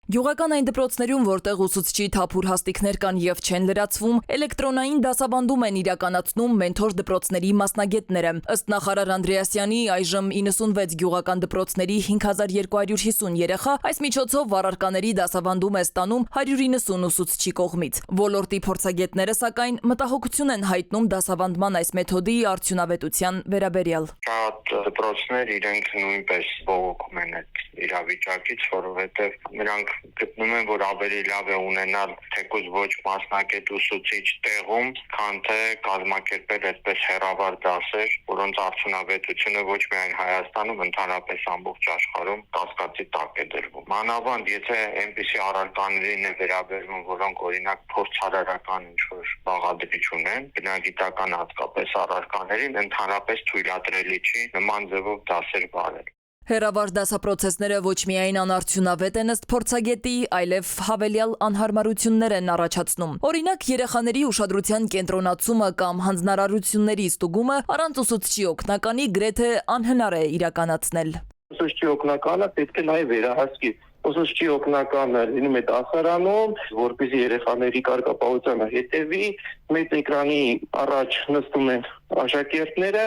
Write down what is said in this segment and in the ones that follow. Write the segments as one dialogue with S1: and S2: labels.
S1: Գյուղական այն դպրոցներում, որտեղ ուսուցչի թափուր հաստիքներ կան եւ չեն լրացվում, էլեկտրոնային դասավանդում են իրականացնում մենթոր դպրոցների մասնագետները։ Ըստ նախարար Անդրեասյանի, այժմ 96 գյուղական դպրոցների 5250 երեխա այս միջոցով առարկաների դասավանդում է ստանում 190 ուսուցչի կողմից։ Ոլորտի փորձագետները, սակայն, մտահոգություն են հայտնում դասավանդման այս մեթոդի արդյունավետության վերաբերյալ։
S2: Շատ դպրոցներ իրենք նույնպես բողոքում են այդ իրավիճակից, որովհետև նրանք գտնում են, որ ավելի լավ է ունենալ թեկուզ ոչ մասնակետ ուսուցիչ տեղում, քան թե կազմակերպել այդպես հեռավար դասեր, որոնց արդյունավետությունը ոչ միայն Հայաստանում, ընդհանրապես ամբողջ աշխարհում կասկածի տակ է դրվում։ Մանավանդ եթե այնպիսի առարկաներին է վերաբերվում, որոնք օրինակ փորձարարական ինչ-որ բաղադրիչ ունեն, բնագիտական հատկապես առարկաներին, ընդհանրապես թույլատրելի չի նման ձևով դասեր վարել։
S1: Հեռավար դասապրոցեսները ոչ միայն անարդյունավետ են ըստ փորձագետի, այլև հավելյալ անհարմարություններ են առաջացնում։ Օրինակ, երեխաների ուշադրության կենտրոնացումը կամ հանձնարարությունների ստուգումը առանց ուսուցչի օգնականի գրեթե անհնար է իրականացնել։
S3: Ուսուցչի օգնականը պետք է նաև վերահսկի։ Ուսուցչի օգնականը լինում է դասարանում, որպեսզի երեխաների կարգապահությանը հետևի, մեծ էկրանի առաջ նստում են աշակերտները,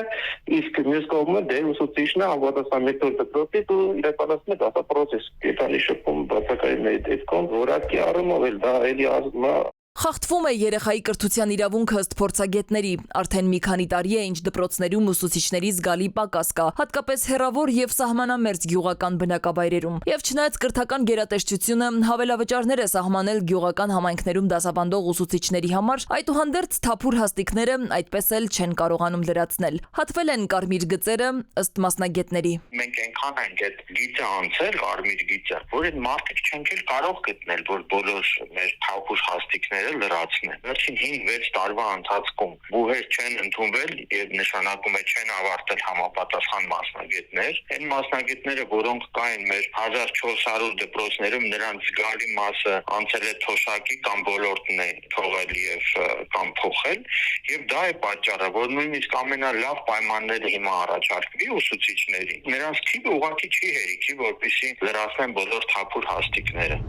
S3: իսկ մյուս կողմը դե ուսուցիչն է անվատասան մետոդ դպրոցից ու իրականացնում է դասապրոցես։ Կետանի շփում բացակայում է դեպքում, որակի առումով էլ դա էլի ազգում է։
S1: Խախտվում է երեխայի կրթության իրավունքը ըստ փորձագետների։ Արդեն մի քանի տարի է, ինչ դպրոցներում ուսուցիչների զգալի պակաս կա, հատկապես հեռավոր եւ սահմանամերձ գյուղական բնակավայրերում։ Եվ չնայած կրթական գերատեսչությունը հավելավճարներ է սահմանել գյուղական համայնքներում դասավանդող ուսուցիչների համար, այդուհանդերձ թափուր հաստիքները այդպես էլ չեն կարողանում լրացնել։ Հատվել են կարմիր գծերը ըստ մասնագետների։
S2: Մենք այնքան ենք այդ գիծը անցել, կարմիր գիծը, որ այդ մարդիկ չենք էլ կարող գտնել, որ բոլոր մեր թափուր հաստիքները լրացնեն։ Վերջին 5-6 տարվա ընթացքում բուհեր չեն ընդունվել եւ նշանակում է չեն ավարտել համապատասխան մասնագետներ։ Այն մասնագետները, որոնք կային մեր 1400 դպրոցներում, նրանց զգալի մասը անցել է թոշակի կամ ոլորտն է թողել եւ կամ փոխել, եւ դա է պատճառը, որ նույնիսկ ամենալավ պայմանները հիմա առաջարկվի ուսուցիչների։ Նրանց թիվը ուղղակի չի հերիքի, որպեսզի լրացնեն բոլոր թափուր հաստիքները։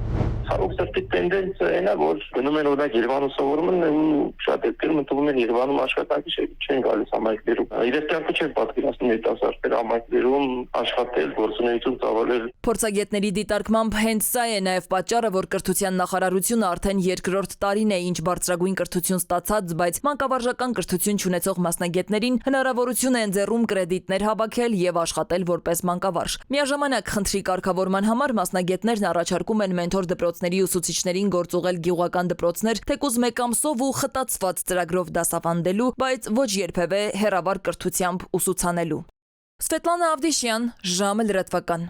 S3: Ցավոք սրտի տենդենսը այն է, որ գնում են օրինակ Երևանում սովորում են ու շատ դեպքերում ընդունում են Երևանում աշխատանքի չեն գալիս համայնքներում։ Իրենց կյանքը չեն պատկերացնում երիտասարդները համայնքներում աշխատել, գործունեություն ծավալել։
S1: Փորձագետների դիտարկմամբ հենց սա է նաև պատճառը, որ կրթության նախարարությունը արդեն երկրորդ տարին է, ինչ բարձրագույն կրթություն ստացած, բայց մանկավարժական կրթություն չունեցող մասնագետներին հնարավորություն է ընձեռում կրեդիտներ հավաքել եւ աշխատել որպես մանկավարժ։ Միաժամանակ խնդրի կարգավորման համար մասնագետներն առաջարկում են մենթոր դպրոցների ուսուցիչներին գործուղել գյուղական դպրոցներ, թեկուզ մեկ ամսով ու խտացված ծրագրով դասավանդելու, բայց ոչ երբևէ հեռավար կրթությամբ ուսուցանելու։ Սվետլանա Ավդիշյան, ժամը լրատվական։